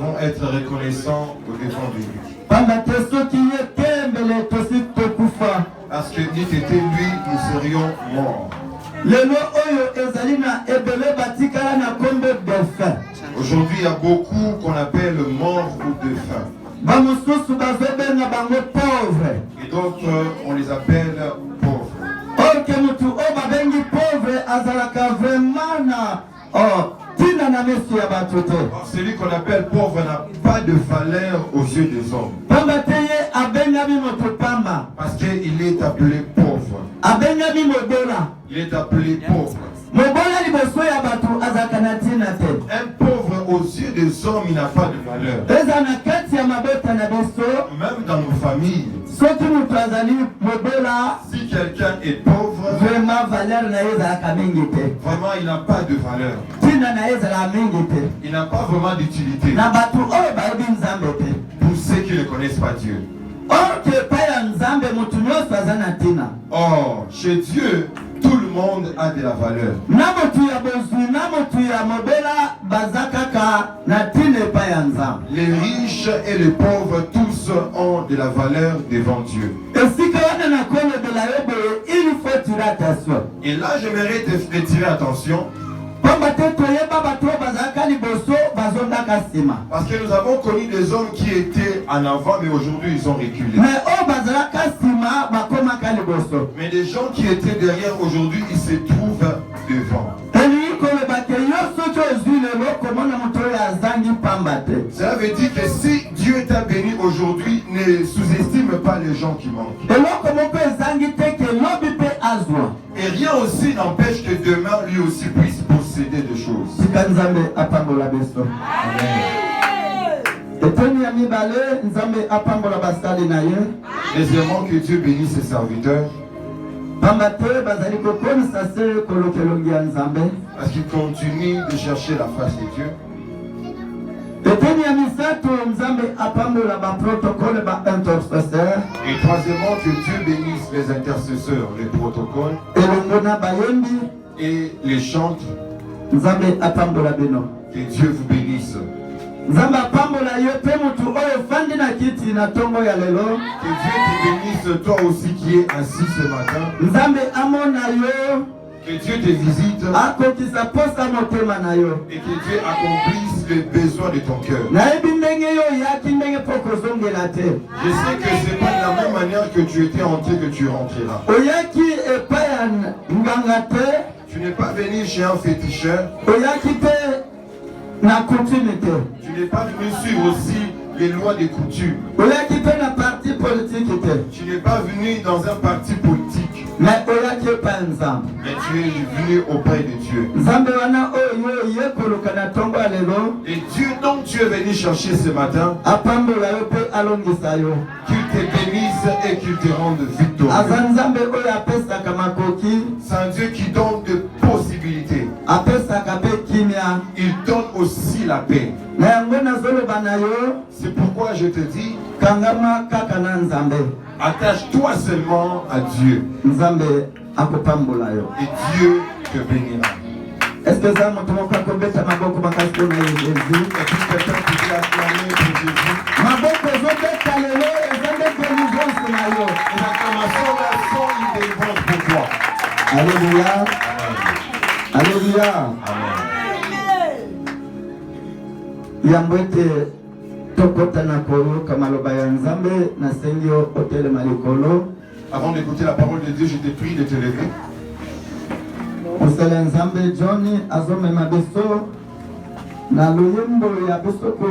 devons être reconnaissants au-devant de lui. Parce que n'eût été lui, nous serions morts. Aujourd'hui, il y a beaucoup qu'on appelle morts ou défunts. Et d'autres, on les appelle pauvres. Celui qu'on appelle pauvre n'a pas de valeur aux yeux des hommes. Parce qu'il est appelé pauvre. Il est appelé pauvre. Un pauvre aux yeux des hommes, il n'a pas de valeur. Même dans nos familles, si quelqu'un est pauvre, vraiment il n'a pas de valeur. Il n'a pas vraiment d'utilité pour ceux qui ne connaissent pas Dieu. Or, chez Dieu, tout le monde a de la valeur. Les riches et les pauvres, tous ont de la valeur devant Dieu. Et là, j'aimerais te tirer attention. Parce que nous avons connu des hommes qui étaient en avant, mais aujourd'hui ils ont reculé. Mais des gens qui étaient derrière, aujourd'hui ils se trouvent devant. Cela veut dire que si Dieu t'a béni aujourd'hui, ne sous-estime pas les gens qui manquent. Et rien aussi n'empêche que demain lui aussi puisse posséder des choses. Deuxièmement, que Dieu bénisse ses serviteurs. Parce qu'ils continuent de chercher la face de Dieu. Et troisièmement, que Dieu bénisse les intercesseurs, les protocoles et les chantres. Que Dieu vous bénisse. Que Dieu te bénisse, toi aussi qui es assis ce matin. Que Dieu te visite et que Dieu accomplisse les besoins de ton cœur. Je sais que ce n'est pas de la même manière que tu étais entré que tu rentreras. Tu n'es pas venu chez un féticheur. Tu n'es pas venu suivre aussi les lois des coutumes. Tu n'es pas venu dans un parti politique. Mais tu es venu auprès de Dieu. Et Dieu dont tu es venu chercher ce matin, qu'il te bénisse et qu'il te rende victorieux. C'est un Dieu qui donne des possibilités. Il donne aussi la paix. C'est pourquoi je te dis, attache-toi seulement à Dieu. Et Dieu te bénira. Est-ce que ça m'a dit quelqu'un qui dit acclamer pour Jésus? Les acclamations là sont une délivrance pour toi. Alléluia. Alléluia. Yambwete tokota na kolo kamaloba ya nzambe na sengio hotel malikolo. Avant d'écouter la parole de Dieu, je te prie de te lever. Musele nzambe Johnny azome mabeso na luyembo ya beso ko.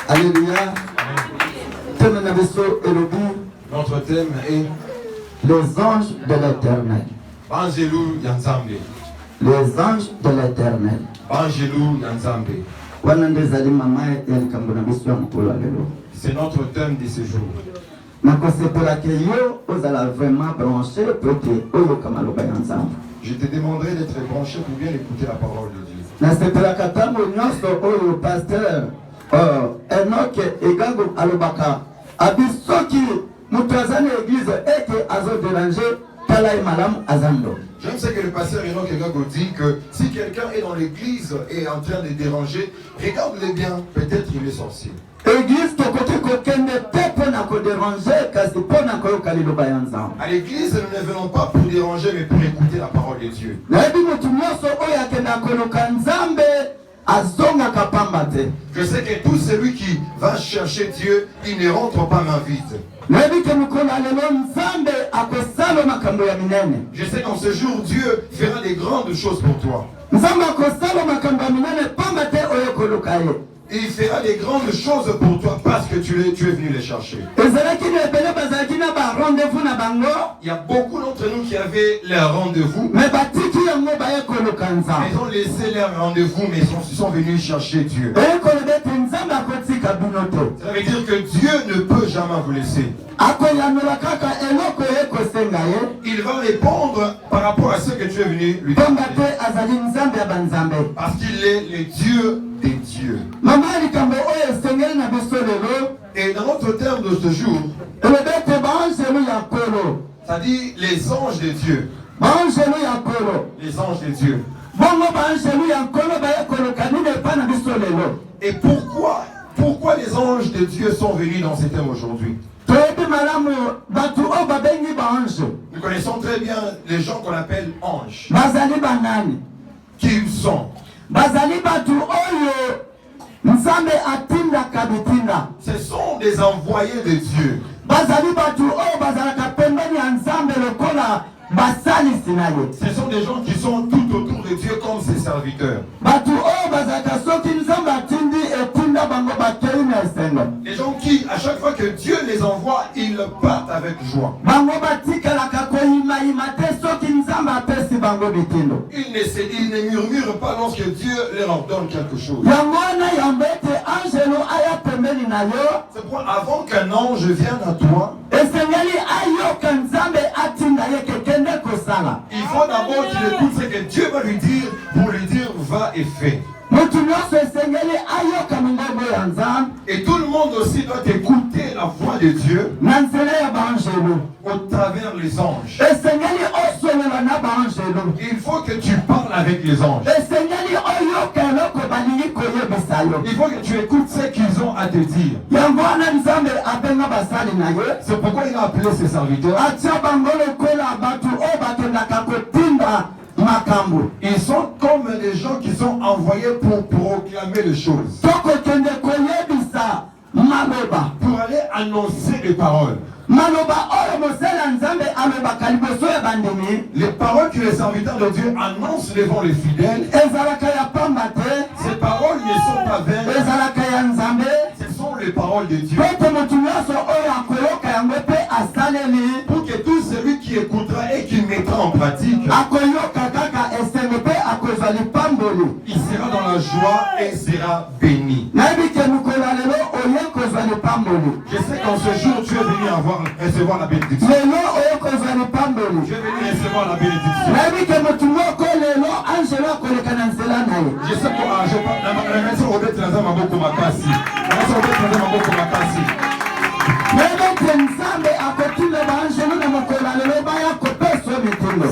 Alléluia. Thème na beso elobi. Notre thème est les anges de l'Éternel. Bangelou Yanzambe. Les anges de l'Éternel. Bangelou Yanzambe. C'est notre thème de ce jour. Je te demanderai d'être branché pour bien écouter la parole de Dieu. Je sais que le pasteur Enoch Egago dit que si quelqu'un est dans l'église et est en train de déranger, regarde-le bien, peut-être il est sorcier. Église tokoki kokende te mpona kodéranger kasi mpona koyoka liloba ya Nzambe. À l'église, nous ne venons pas pour déranger, mais pour écouter la parole de Dieu. Nayebi mutu nyonso oyo akenda koluka Nzambe azongaka pamba te. Je sais que tout celui qui va chercher Dieu, il ne rentre pas main vide. Nayebi ke mokolo ya lelo Nzambe akosala makambo ya minene. Je sais qu'en ce jour, Dieu fera des grandes choses pour toi. Nzambe akosala makambo ya minene pamba te oyo koluka ye. Il fera des grandes choses pour toi parce que tu es venu les chercher. Il y a beaucoup d'entre nous qui avaient leur rendez-vous. Mais ils ont laissé leur rendez-vous, mais ils sont venus chercher Dieu. Ça veut dire que Dieu ne peut jamais vous laisser. Il va répondre par rapport à ce que tu es venu lui demander. Parce qu'il est le Dieu des dieux. Et dans notre terme de ce jour, ça dit les anges de Dieu. Les anges de Dieu. Et pourquoi les anges de Dieu sont venus dans ces thèmes aujourd'hui? Nous connaissons très bien les gens qu'on appelle anges. Qui ils sont? Ce sont des envoyés de Dieu. Ce sont des gens qui sont tout autour de Dieu comme ses serviteurs. Les gens qui, à chaque fois que Dieu les envoie, ils partent avec joie. Ils ne murmurent pas lorsque Dieu leur ordonne quelque chose. C'est pourquoi avant qu'un ange vienne à toi, il faut d'abord qu'il écoute ce que Dieu va lui dire pour lui dire va et fais. Et tout le monde aussi doit écouter la voix de Dieu au travers les anges. Il faut que tu parles avec les anges. Il faut que tu écoutes ce qu'ils ont à te dire. C'est pourquoi il a appelé ses serviteurs. Ils sont comme des gens qui sont envoyés pour proclamer les choses. Pour aller annoncer les paroles. Les paroles que les serviteurs de Dieu annoncent devant les fidèles, ces paroles ne sont pas vaines. Ce sont les paroles de Dieu. Pour que tout celui qui écoutera et qui mettra en pratique, il sera dans la joie et sera béni. Je sais qu'en ce jour tu es venu recevoir la bénédiction. Tu es venu recevoir la bénédiction. Je sais que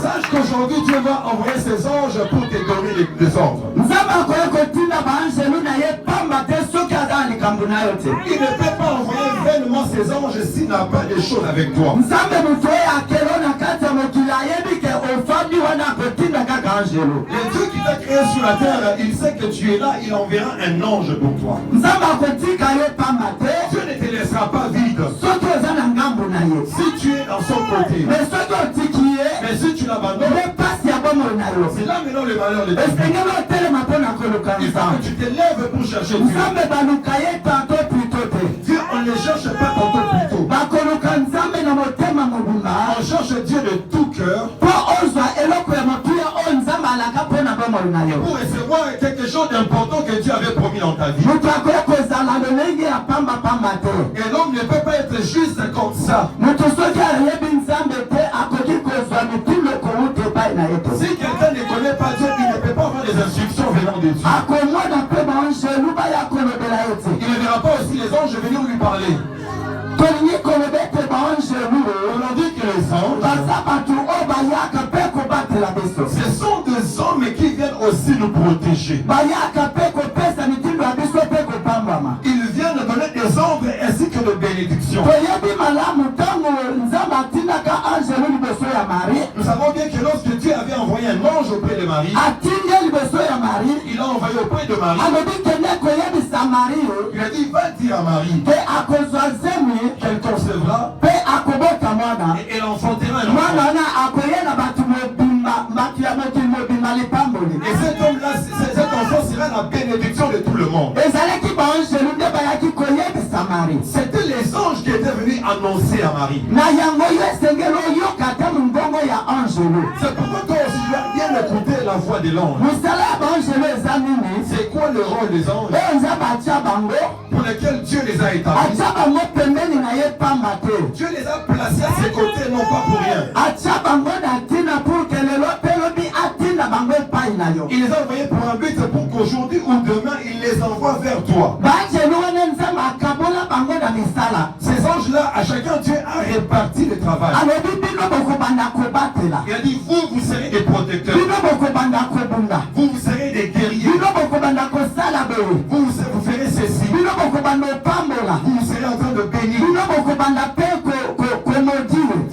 sache qu'aujourd'hui Dieu va envoyer ses anges pour te donner les ordres. Il ne peut pas envoyer vainement ses anges s'il n'a pas des choses avec toi. Le Dieu qui t'a créé sur la terre, il sait que tu es là, il enverra un ange pour toi. Dieu ne te laissera pas vide. Si tu es dans son côté, mais si tu l'abandonnes, c'est là maintenant le malheur de Dieu. Il faut que tu te lèves pour chercher Dieu. Dieu, on ne cherche pas tantôt plus tôt. On cherche Dieu de tout cœur pour recevoir quelque chose d'important que Dieu avait promis dans ta vie. Et l'homme ne peut pas être juste comme ça. Si quelqu'un ne connaît pas Dieu, il ne peut pas avoir des instructions venant de Dieu. Il ne verra pas aussi les anges venir lui parler. On a dit que les anges, Ce sont des hommes qui viennent aussi nous protéger. Ils viennent donner des ordres ainsi que des bénédictions. Nous savons bien que lorsque Dieu avait envoyé un ange auprès de Marie, il l'a envoyé auprès de Marie. Il a dit, va dire à Marie qu'elle concevra et elle enfantera un enfant. Et cet homme-là, cet enfant sera la bénédiction de tout le monde. C'était les anges qui étaient venus annoncer à Marie. C'est pourquoi toi aussi tu dois bien écouter la voix de l'ange. C'est quoi le rôle des anges pour lesquels Dieu les a établis? Dieu les a placés à ses côtés, non pas pour rien. Il les a envoyés pour un but, pour qu'aujourd'hui ou demain, il les envoie vers toi. Ces anges-là, à chacun, Dieu a réparti le travail. Il a dit, vous serez des protecteurs. Vous serez des guerriers. Vous ferez ceci. Vous serez en train de bénir.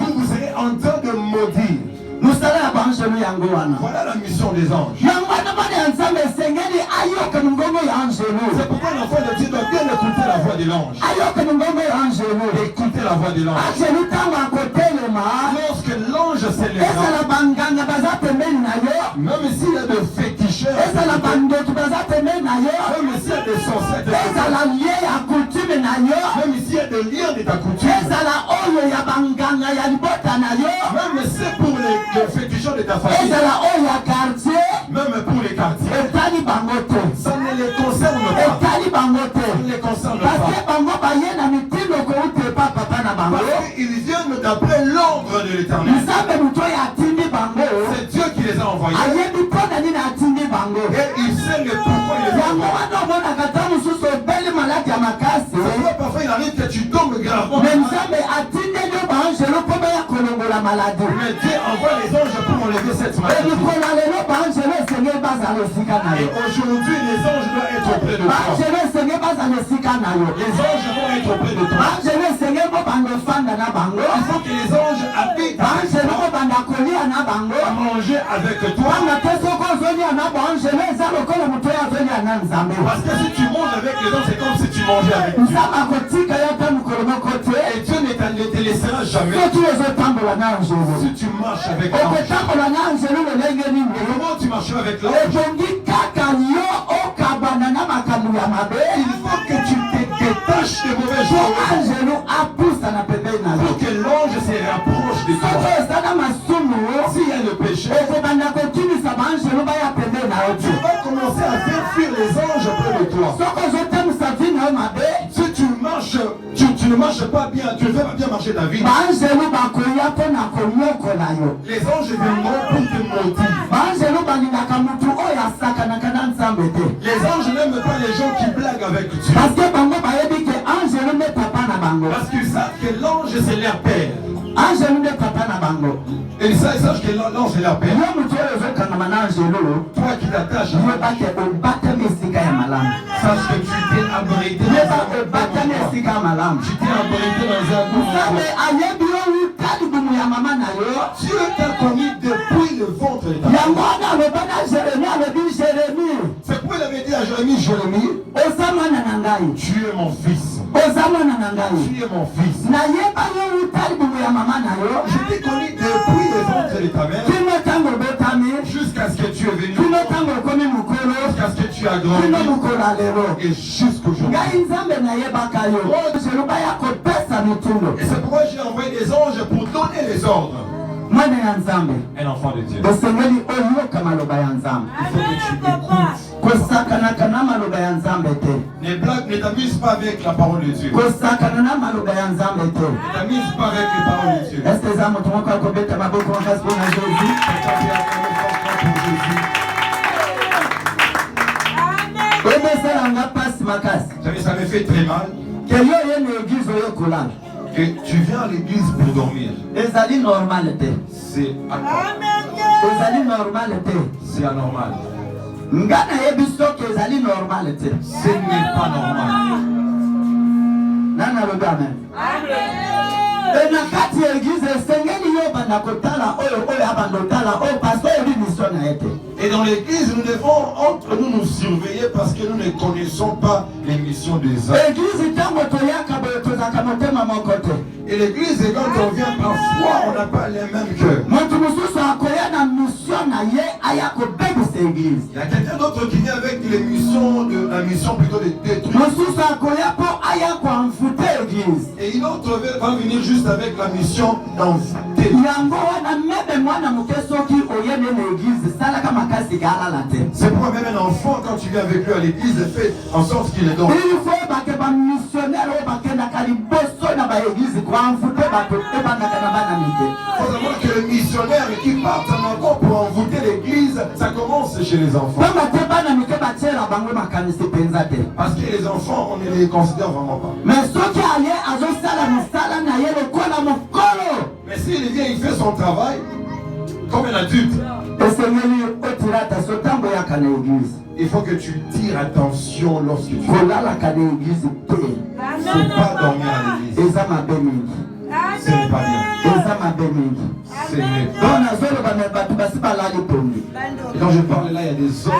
Vous serez en train de maudire. Voilà la mission des anges. C'est pourquoi l'enfant de Dieu doit bien écouter la voix de l'ange. Écouter la voix de l'ange. Lorsque l'ange s'élèvera, même s'il y a de féticheurs, même s'il y a des sorciers, même s'il y a des liens de ta coutume, même si c'est pour les féticheurs de ta famille, même pour les quartiers, ça ne les concerne pas. Ça ne les concerne pas. Parce qu'ils viennent d'après l'ordre de l'Éternel. C'est Dieu qui les a envoyés. Et il sait le pourquoi il les a envoyés. Parfois il arrive que tu tombes gravement. Mais Dieu envoie les anges pour enlever cette maladie. Et aujourd'hui les anges doivent être auprès de toi. Les anges vont être auprès de toi. Il faut que les anges habitent avec toi, à manger avec toi. Parce que si tu manges avec les anges, c'est comme si tu mangeais avec Dieu. Et Dieu ne te laissera jamais. Si tu marches avec l'ange, comment tu marches avec l'ange? Il faut que tu te détaches des mauvais choses pour que l'ange se rapproche de toi. S'il y a le péché, tu vas commencer à faire fuir les anges près de toi. Si tu ne marches pas bien, tu ne fais pas bien marcher ta vie, les anges viendront pour te maudire. Les anges n'aiment pas les gens qui blaguent avec Dieu. Parce qu'ils savent que l'ange c'est leur père. Et ils savent que l'ange c'est leur père. Toi qui t'attaches à sache que tu t'es abrité dans un Dieu t'a connu depuis le ventre de ta mère. C'est pourquoi il avait dit à Jérémie, tu es mon fils. Tu es mon fils. Je t'ai connu depuis le ventre de ta mère jusqu'à ce que tu es venu, jusqu'à ce que tu as grandi et jusqu'aujourd'hui. Et c'est pourquoi j'ai envoyé des anges pour donner les ordres. Un enfant de Dieu. Il faut que tu écoutes. Ne t'amuse pas avec la parole de Dieu. Ne t'amuse pas avec les paroles de Dieu. Ça me fait très mal que tu viens à l'église pour dormir. C'est C'est C'est anormal. Ce n'est pas normal. Et dans l'église, nous devons entre nous surveiller parce que nous ne connaissons pas les missions des hommes. Et l'église, quand on vient parfois, on n'a pas les mêmes cœurs. Il y a quelqu'un d'autre qui vient avec la mission plutôt de détruire. Et une autre va venir juste avec la mission d'enfouter. C'est pourquoi même un enfant, quand tu viens avec lui à l'église, fait en sorte qu'il est dans. Il faut savoir que le missionnaire qui part encore pour envoûter l'église, ça commence chez les enfants. Parce que les enfants, on ne les considère vraiment pas. Mais s'il vient, il fait son travail comme un adulte. Il faut que tu tires attention lorsque tu ne faut pas dormir à l'église. Ce n'est pas bien. Ce n'est pas bien. Et quand je parle là, il y a des hommes.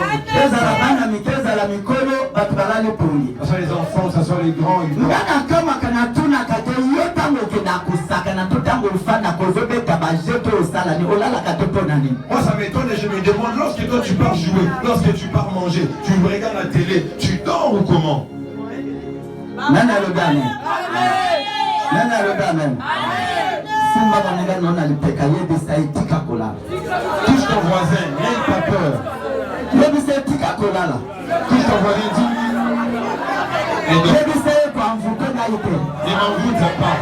Que ce soit les enfants, que ce soit les grands. Moi ça m'étonne et je me demande, lorsque toi tu pars jouer, lorsque tu pars manger, tu regardes la télé, tu dors ou comment? Touche ton voisin, n'aie pas peur. Touche ton voisin, dis. Et donc, ne m'envoûte pas. Ne m'envoûte pas.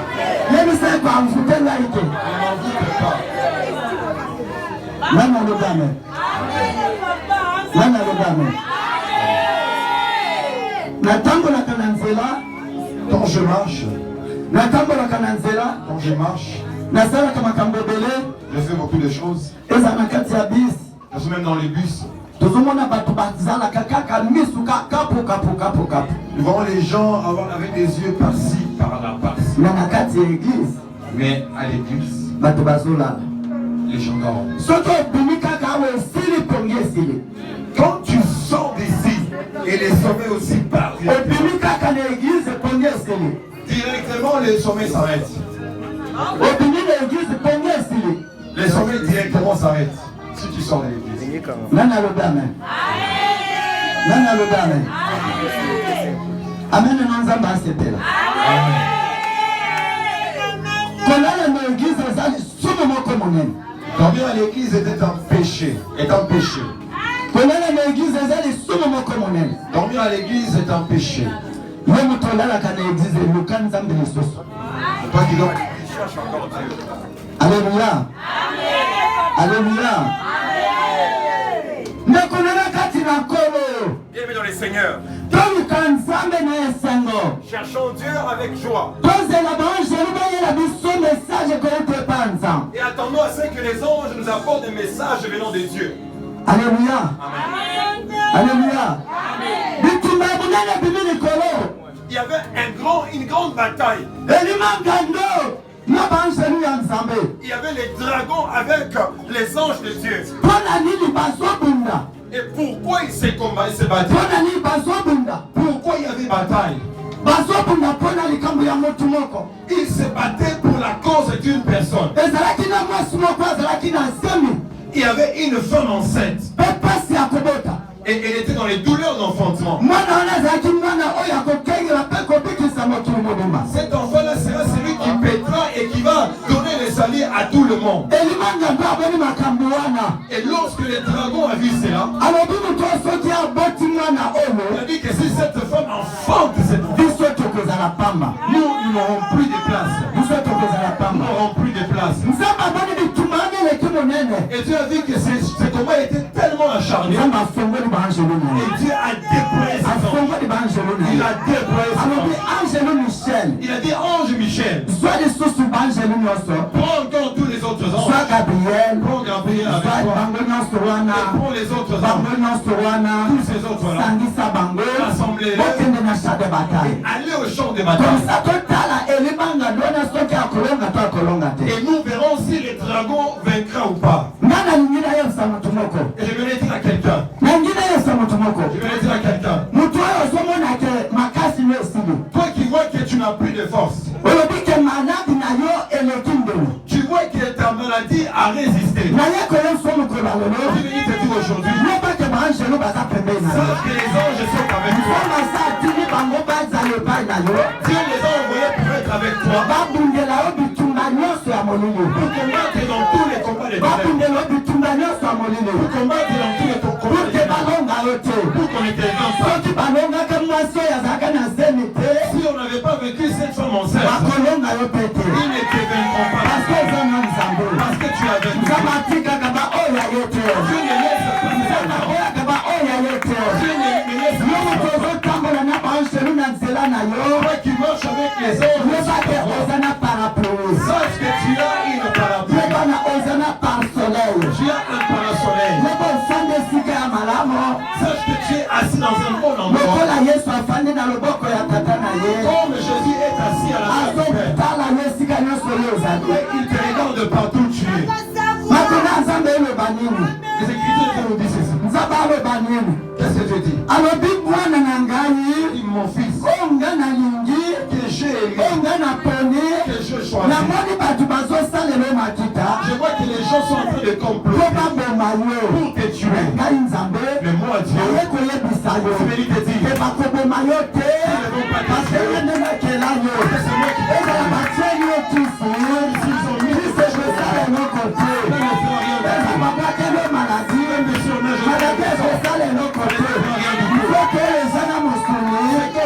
Quand je marche, je fais beaucoup de choses. Je suis même dans les bus. Nous voyons les gens avec des yeux par-ci, par-là, par-ci. Mais à l'église, les gens dorment. Quand tu sors d'ici et les sommets aussi partent, directement les sommets s'arrêtent. Les sommets directement s'arrêtent si tu sors de l'église. Amen. Dormir à l'église était un péché. Dormir à l'église est un péché. Toi qui dors, cherche encore Dieu. Alléluia. Alléluia. Bienvenue dans les seigneurs. Cherchons Dieu avec joie. Et attendons à ce que les anges nous apportent des messages venant de Dieu. Alléluia. Alléluia. Il y avait une grande bataille. Il y avait les dragons avec les anges de Dieu. Et pourquoi ils se combattaient, ils se battaient? Pourquoi il y avait bataille? Ils se battaient pour la cause d'une personne. Il y avait une femme enceinte. Et elle était dans les douleurs d'enfantement. Cet enfant-là sera celui qui pètera et qui va donner les salis à tout le monde. Et lorsque les dragons a vu cela, il a dit que si cette femme enfante cette femme, nous n'aurons plus de place. Nous n'aurons plus de place. Et Dieu a dit que ce combat était tellement acharné. Et Dieu a déployé ses anges. Il a déployé ses anges. Il a dit ange Michel. Prends encore tous les autres anges. Prends Gabriel. avec toi. Et pour les autres hommes, tous ces autres-là, rassemblez-les et allez au champ de bataille. Et nous verrons si les dragons vaincra ou pas. Et je vais le dire à quelqu'un. Je vais le dire à quelqu'un. Toi qui vois que tu n'as plus de force. Tu vois que ta maladie a résisté. Je vais te dire aujourd'hui. Sache que les anges sont avec toi. Dieu les a envoyés pour être avec toi. Pour combattre dans tous les combats de Pour combattre dans tous les combats de pour qu'on était ensemble. Si on n'avait pas vécu cette femme enceinte, il n'était vaincront pas. Parce que tu as vaincu. Dieu ne laisse toi qui marches avec les autres, sache que tu as une parapluie. Tu as un parasoleil. Sache que tu es assis dans un bon endroit. Comme Jésus est assis à la table du Père. Et il te regarde partout où tu es. Les Écritures nous disent ceci. Qu'est-ce que Dieu dit? Mon fils, que j'ai aimé, que je choisis. Je vois que les gens sont en train de comploter pour te tuer. Mais moi, Dieu, c'est venu te dire, ils ne vont pas te tuer. C'est moi qui te dis. S'ils ont mis ces choses-là, ils ne feront rien de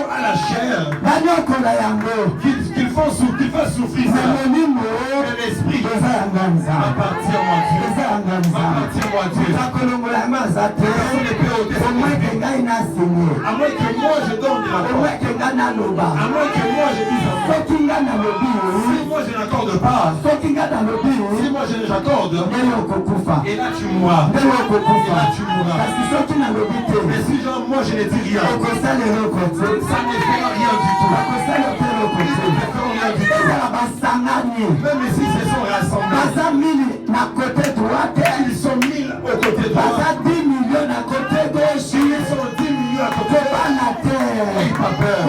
à la chair qu'il fasse souffrir mais l'esprit appartient à Dieu. Personne ne peut ôter à moins que moi je donne de la parole, à moins que moi je dise à moi. Si moi je n'accorde pas, si moi je n'accorde, et là tu mourras. Mais si genre moi je ne dis rien, ça ne fera rien du tout. Même si ils sont rassemblés, ils sont 1000 au côté droit, ils sont 10 millions à côté droit. N'aie pas peur.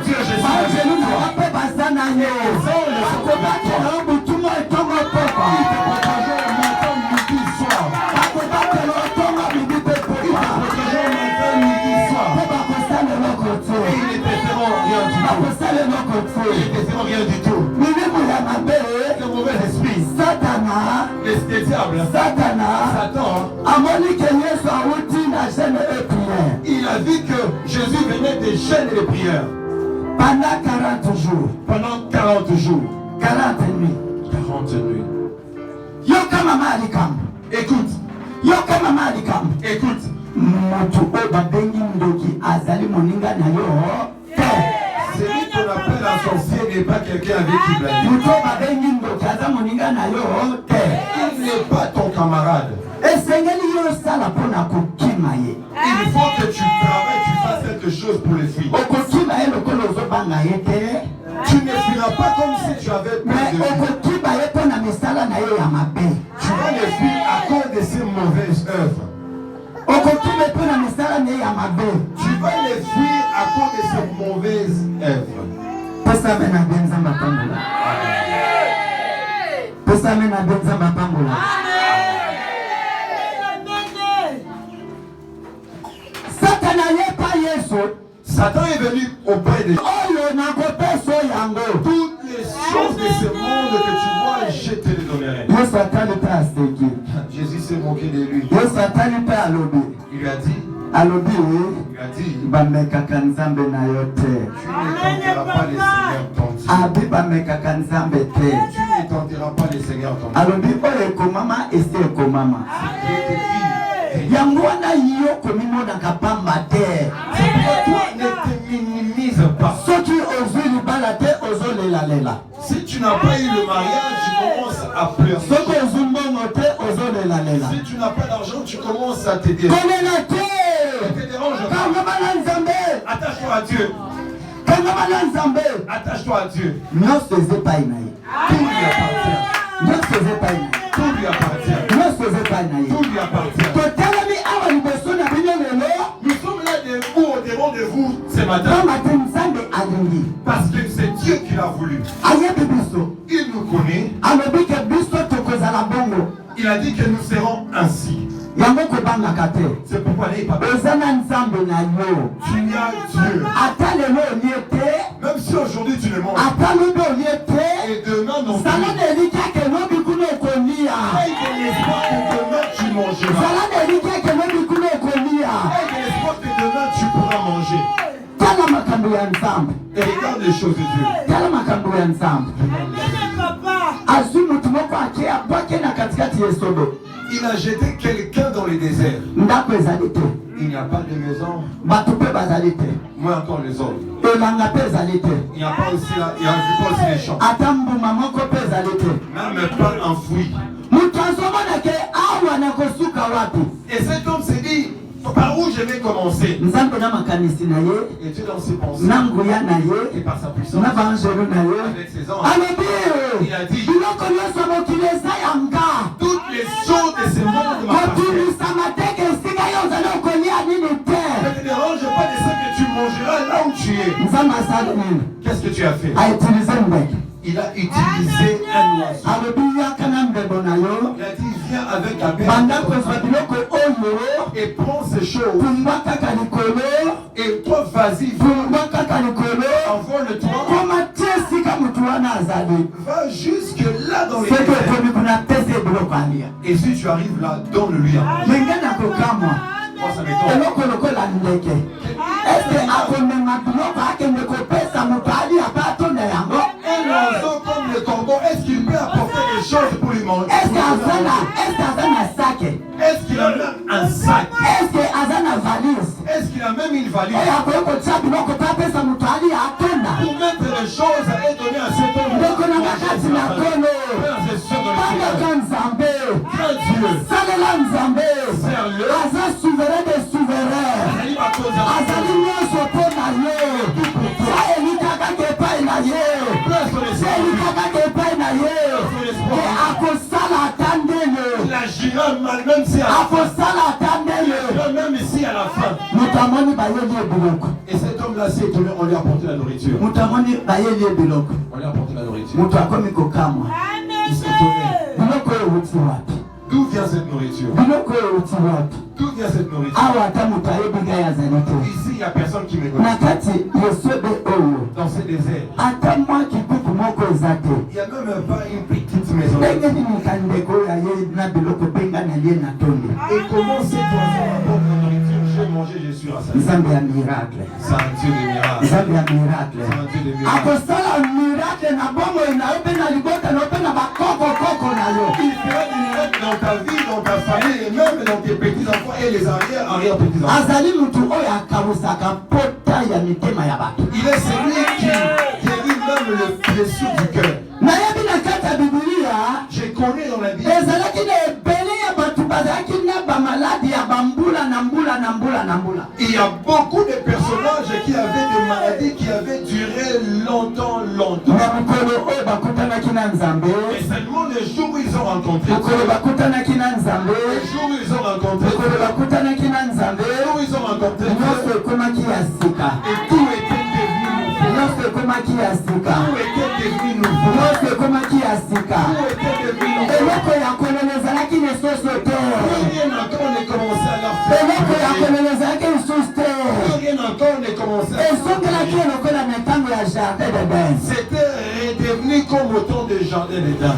Dieu Jésus, rien du tout. Le mauvais esprit, le diable, Satan, il a vu que Jésus venait des jeûnes et des prières. Pendant 40 jours. Pendant 40 jours. 40 nuits. 40 nuits. Écoute. Écoute. Celui qu'on appelle un sorcier n'est pas quelqu'un avec qui blague. Il n'est pas ton camarade. Il faut que tu travailles, tu fasses quelque chose pour les fuir. Tu ne fuiras pas comme si tu avais peur de lui. Tu vas les fuir à cause de ces mauvaises œuvres. Tu vas les fuir à cause de ces mauvaises œuvres. Satan est venu auprès de toutes les choses de ce monde que tu vois, je te les donnerai. Jésus s'est moqué de lui. Il lui a dit, tu ne tenteras pas les seigneurs ton Dieu. Tu ne tenteras pas les seigneurs ton Dieu. Yangwana yo komimona kapamba te. Toi ne te minimise pas. Soki ozuli balate ozole Si tu n'as pas eu le mariage, tu commences à pleurer. Si tu n'as pas d'argent, tu commences à t'aider. Ne te dérange pas. Attache-toi à Dieu. Attache-toi à Dieu. Tout lui appartient. Tout lui appartient. Tout lui appartient. Nous sommes là debout au devant de vous ce matin. Parce que c'est Dieu qui l'a voulu. Il nous connaît. Il a dit que nous serons ainsi. C'est pourquoi n'est pas tu as Dieu. Même si aujourd'hui tu ne manges et demain non plus, aie de l'espoir que demain tu mangeras. Aie de l'espoir que demain tu pourras manger. Et regarde les choses de Dieu. Il a jeté quelqu'un dans les déserts. Il n'y a pas de maison. Moins encore les autres. Il n'y a pas aussi les champs. Même pas un fruit. Et cet homme s'est dit, par où je vais commencer? Et Dieu dans ses pensées et par sa puissance avec ses anges, il a dit, toutes les choses de ce monde m'appartiennent. Ne te dérange pas de ce que tu mangeras là où tu es. Qu'est-ce que tu as fait? Il a utilisé un oiseau. Il a dit, viens avec la bête et prends ces choses. Et toi, vas-y, envole-toi. Va jusque là dans les déserts. Et si tu arrives là, donne-lui un manger. Un oiseau comme le corbeau, est-ce qu'il peut apporter des choses pour lui manger? Est-ce qu'il a même un sac? Est-ce qu'il a même une valise pour mettre les choses et donner à cet homme? Il agira même si à la fin. Et cet homme-là s'est étonné, on lui a apporté la nourriture. On lui a apporté la nourriture. Il s'est étonné. D'où vient cette nourriture? D'où vient cette nourriture? Ici, il n'y a personne qui me connaît. Dans ce désert, il n'y a même pas une petite maison. Et comment cet oiseau apporte la nourriture? Je vais manger, je suis rassasié. C'est un Dieu de miracle. C'est un Dieu de miracle. Il fera des miracles dans ta vie, dans ta famille, et même dans tes petits-enfants et les arrière-petits-enfants. Il est celui qui guérit même le blessure du cœur. Je connais dans la Bible. Il y a beaucoup de personnages qui avaient des maladies qui avaient duré longtemps. Et seulement les jours où ils ont rencontré Dieu, les jours où ils ont rencontré Dieu, et tout était devenu c'était devenu comme autant de jardin d'Éden.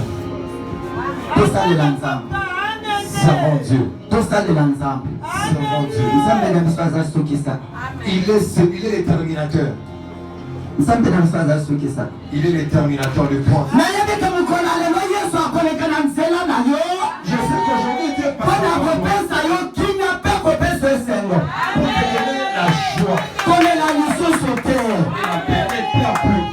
Servons Dieu. Il est le terminateur. Il est le terminateur du point. Je sais qu'aujourd'hui Dieu parle pour te donner la joie. Et la paix n'est plus.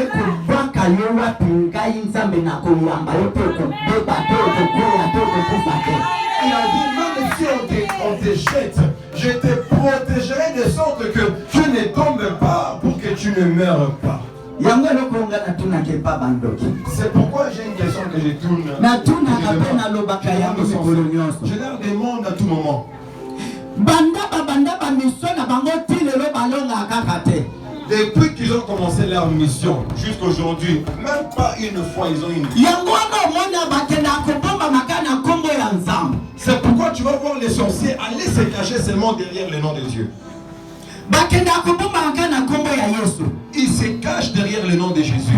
ekubaka yo wapi ngai nzambe na koyamba yo te kobeba te kokoya te kokufa te. Il a dit, même si on te jette, je te protégerai de sorte que tu ne tombes pas pour que tu ne meurs pas. C'est pourquoi j'ai une question que je tourne. Je leur demande à tout moment. Depuis qu'ils ont commencé leur mission jusqu'à aujourd'hui, même pas une fois ils ont une. C'est pourquoi tu vas voir les sorciers aller se cacher seulement derrière le nom de Dieu. Ils se cachent derrière le nom de Jésus.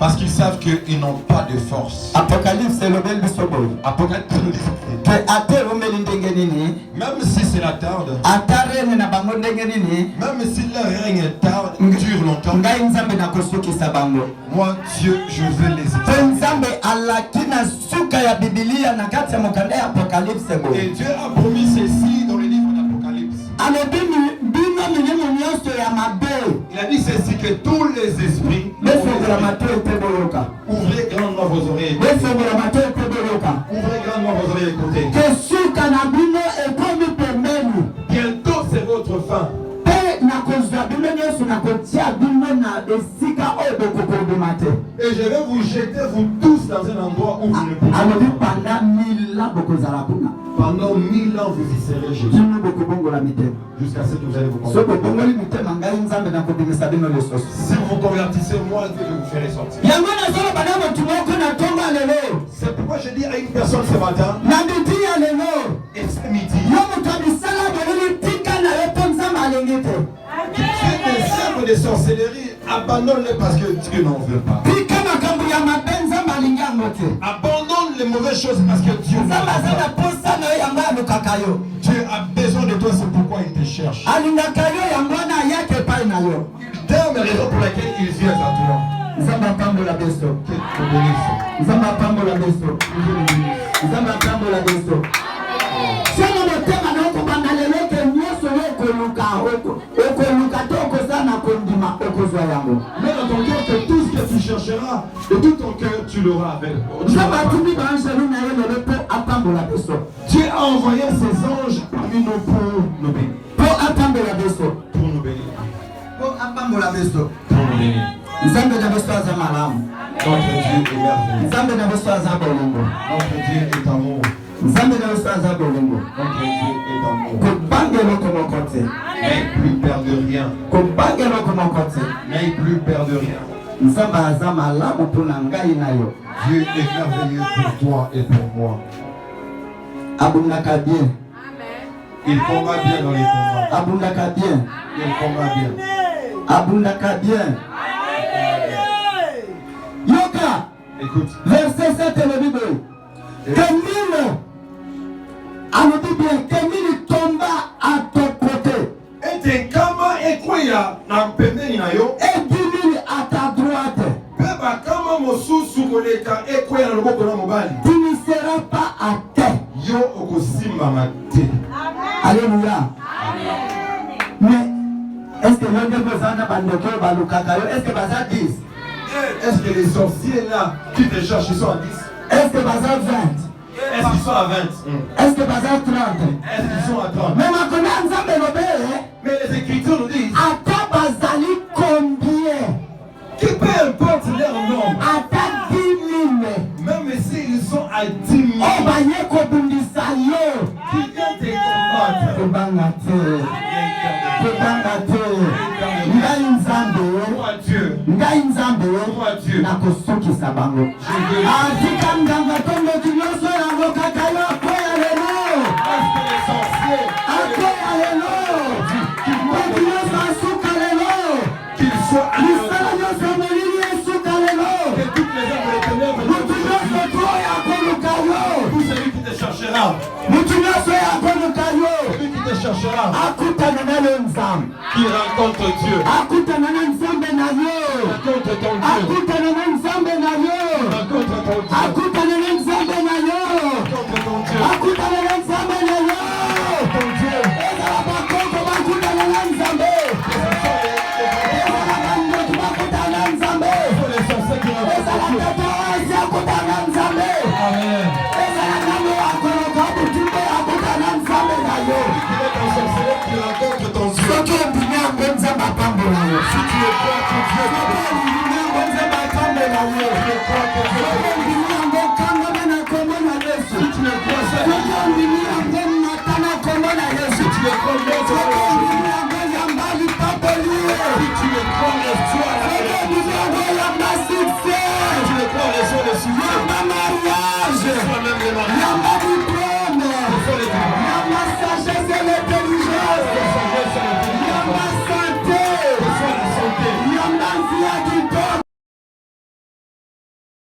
Parce qu'ils savent qu'ils n'ont pas de force. Apocalypse, c'est le bel de Sobol. Apocalypse. Même si c'est la tarde, même si le règne tarde, dure longtemps, moi Dieu, je vais les aider. Et Dieu a promis ceci dans le livre d'Apocalypse. Il a dit ceci, que tous les esprits ouvrez grandement vos oreilles. Ouvrez grandement vos oreilles, écoutez. Bientôt c'est votre fin. Et je vais vous jeter vous tous dans un endroit où vous ne pouvez pas. Pendant 1000 ans vous y serez Jésus. Jusqu'à ce que vous allez vous convertir. Si vous vous convertissez, moi Dieu je vous ferai sortir. C'est pourquoi je dis à une personne ce matin et ce midi, tu fais des œuvres de sorcellerie, abandonne-les parce que Dieu n'en veut pas. Abandonne les mauvaises choses parce que Dieu n'en veut pas. Dieu a besoin de toi, c'est pourquoi il te cherche. D'ailleurs, mes raisons pour lesquelles il vient à toi. Mais dans ton cœur, que tout ce que tu chercheras, de tout ton cœur, tu l'auras avec. Dieu a envoyé ses anges parmi nous pour nous bénir. Pour nous bénir. Notre Dieu est merveilleux. Notre Dieu est amour. Notre Dieu est amour. N'aie plus peur de rien. N'aie plus peur de rien. Dieu est merveilleux pour toi et pour moi. Il combat bien dans les combats. Il combat bien. Yoka. Écoute. Verset 7 le Bible. Camille tomba à ton côté. Et kama ekwea na pembeni na yo. Et Camille à ta droite. Beba kama mosusu koleka ekwea na loboko na mobali. Tu ne seras pas à terre. Yo okosimba mate. Alléluia. Mais est-ce que l'homme besoin bandoko balukakayo? Est-ce que bazar 10? Est-ce que les sorciers là qui te cherchent ils sont à 10? Est-ce que bazar 20? Est-ce qu'ils sont à 20? Est-ce que bazar 30? Est-ce qu'ils sont à 30? Mais maintenant, mais les Écritures nous disent Ata bazali combien? Que peu importe leur nombre, Ata 10 000. Même s'ils sont à 10 000, qui viennent te combattre. Ngai nzambe nakosukisa bango atika nganga tondo nyonso yango kaka yo akoya lelo nyonso asuka lelo lisala nyonso molili esuka lelo mutu nyonso toyo akoluka yo mutu nyonso akoluka yo akutana na le nzambe qui rencontre Dieu, akutana na nzambe na yo, rencontre ton Dieu, akutana na nzambe na yo, rencontre ton Dieu, akutana na nzambe na yo, rencontre ton Dieu, akutana na nzambe na yo, ton Dieu. ezala bakoko bakutana na nzambe, ezala crois que Dieu